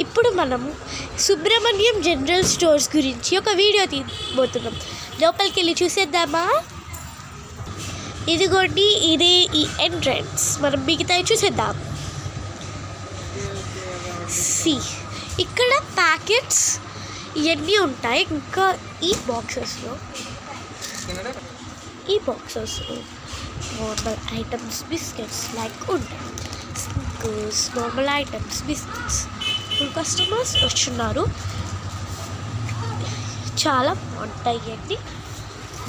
ఇప్పుడు మనం Subrahmanyam general stores గురించి ఒక వీడియో తీయబోతున్నాం. లోపలికి వెళ్ళి చూసేద్దామా? ఇదిగోండి, ఇదే ఈ ఎంట్రన్స్. మనం మిగతాయి చూసేద్దాం. ఇక్కడ ప్యాకెట్స్ ఇవన్నీ ఉంటాయి. ఇంకా ఈ బాక్సెస్లో నార్మల్ ఐటమ్స్, బిస్కెట్స్ లైక్ ఉంటాయి. Snickers, normal items, biscuits. ఇప్పుడు కస్టమర్స్ వచ్చున్నారు. చాలా బాగుంటాయి అండి.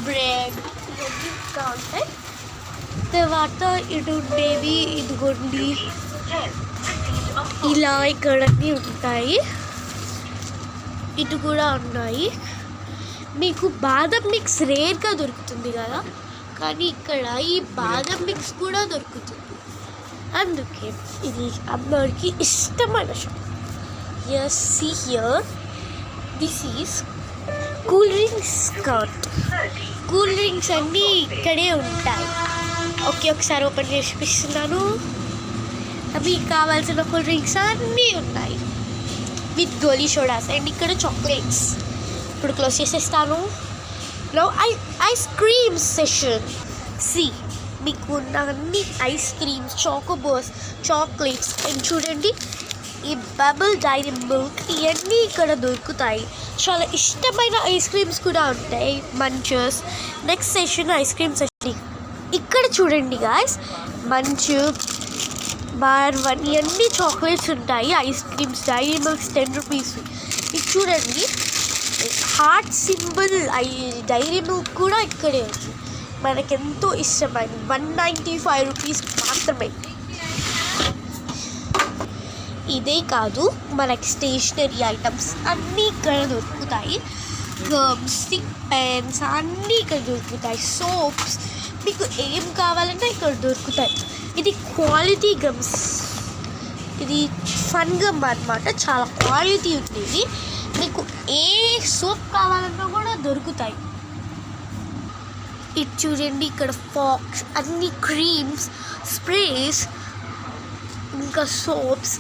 బ్రెడ్ ఇవన్నీ ఇంకా ఉంటాయి. తర్వాత ఇటు ఉండేవి ఇదిగోండి, ఇలా ఇక్కడన్నీ ఉంటాయి. ఇటు కూడా ఉన్నాయి. మీకు బాదం మిక్స్ రేర్గా దొరుకుతుంది కదా, కానీ ఇక్కడ ఈ బాదం మిక్స్ కూడా దొరుకుతుంది. అందుకే ఇది అందరికి ఇష్టమైన shop. Yes, see here, this is cool drinks cart. Cool drinks అన్నీ ఇక్కడే ఉంటాయి. ఓకే, ఒకసారి ఓపెన్ చేసి చూపిస్తున్నాను. మీకు కావాల్సిన కూల్ డ్రింక్స్ అన్నీ ఉన్నాయి విత్ గోలీ సోడాస్. అండ్ ఇక్కడ చాక్లెట్స్. ఇప్పుడు క్లోజ్ చేసేస్తాను. Now ice cream session. మీకు అన్ని ఐస్ క్రీమ్స్, చాకోబోస్, చాక్లెట్స్. అండ్ చూడండి, ఈ బబుల్ డైరీ మిల్క్ ఇవన్నీ ఇక్కడ దొరుకుతాయి. చాలా ఇష్టమైన ఐస్ క్రీమ్స్ కూడా ఉంటాయి, Munches. Next session ice cream session. ఇక్కడ చూడండి గాయస్, మంచు, బార్ వన్ ఇవన్నీ చాక్లెట్స్ ఉంటాయి. Ice creams, dairy milks 10 rupees. ఇది చూడండి, హార్ట్ సింబల్ డైరీ మిల్క్ కూడా ఇక్కడే ఉంది. మనకెంతో ఇష్టమైనది. 195 రూపీస్ మాత్రమే. ఇదే కాదు, మనకి స్టేషనరీ ఐటమ్స్ అన్నీ ఇక్కడ దొరుకుతాయి. గమ్స్, స్టిక్ పెన్స్ అన్నీ ఇక్కడ దొరుకుతాయి. సోప్స్, మీకు ఏం కావాలంటే ఇక్కడ దొరుకుతాయి. ఇది క్వాలిటీ గమ్స్. ఇది ఫన్ గమ్ అన్నమాట. చాలా క్వాలిటీ ఉండేది. మీకు ఏ సోప్ కావాలన్నా కూడా దొరుకుతాయి. ఇది చూడండి, ఇక్కడ ఫాక్స్, అన్ని క్రీమ్స్, స్ప్రేస్, ఇంకా సోప్స్,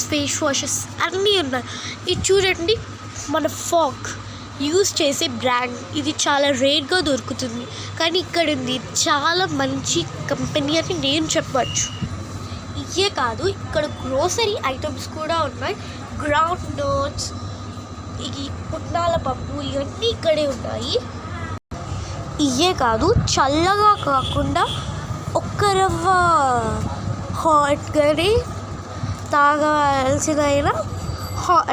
ఫేస్ వాషెస్ అన్నీ ఉన్నాయి. ఇది చూడండి, మన ఫాక్ యూజ్ చేసే బ్రాండ్. ఇది చాలా రేర్గా దొరుకుతుంది, కానీ ఇక్కడ ఉంది. చాలా మంచి కంపెనీ అని నేను చెప్పచ్చు. ఇవే కాదు, ఇక్కడ గ్రోసరీ ఐటమ్స్ కూడా ఉన్నాయి. గ్రౌండ్ నట్స్, ఇది పుట్నాల పప్పు, ఇవన్నీ ఇక్కడే ఉన్నాయి. ఇవే కాదు, చల్లగా కాకుండా ఒక్క రవ్వ హాట్గానే తాగాల్సిన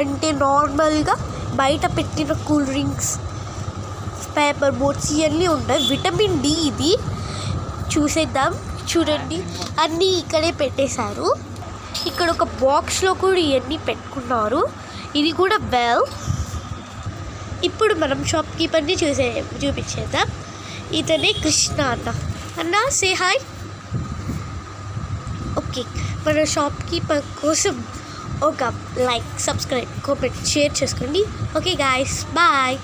అంటే నార్మల్గా బయట పెట్టిన కూల్ డ్రింక్స్, పేపర్ బోట్స్ ఇవన్నీ ఉంటాయి. విటమిన్ డి ఇది చూసేద్దాం. చూడండి, అన్నీ ఇక్కడే పెట్టేశారు. ఇక్కడ ఒక బాక్స్లో కూడా ఇవన్నీ పెట్టుకున్నారు. ఇది కూడా బెల్. ఇప్పుడు మనం షాప్ కీపర్ని చూపించేద్దాం. ఇతనే కృష్ణ అన్న సే హాయ్. ఓకే, మన షాప్ కీపర్ కోసం ఒక లైక్, సబ్స్క్రైబ్, కామెంట్, షేర్ చేసుకోండి. Okay guys, bye.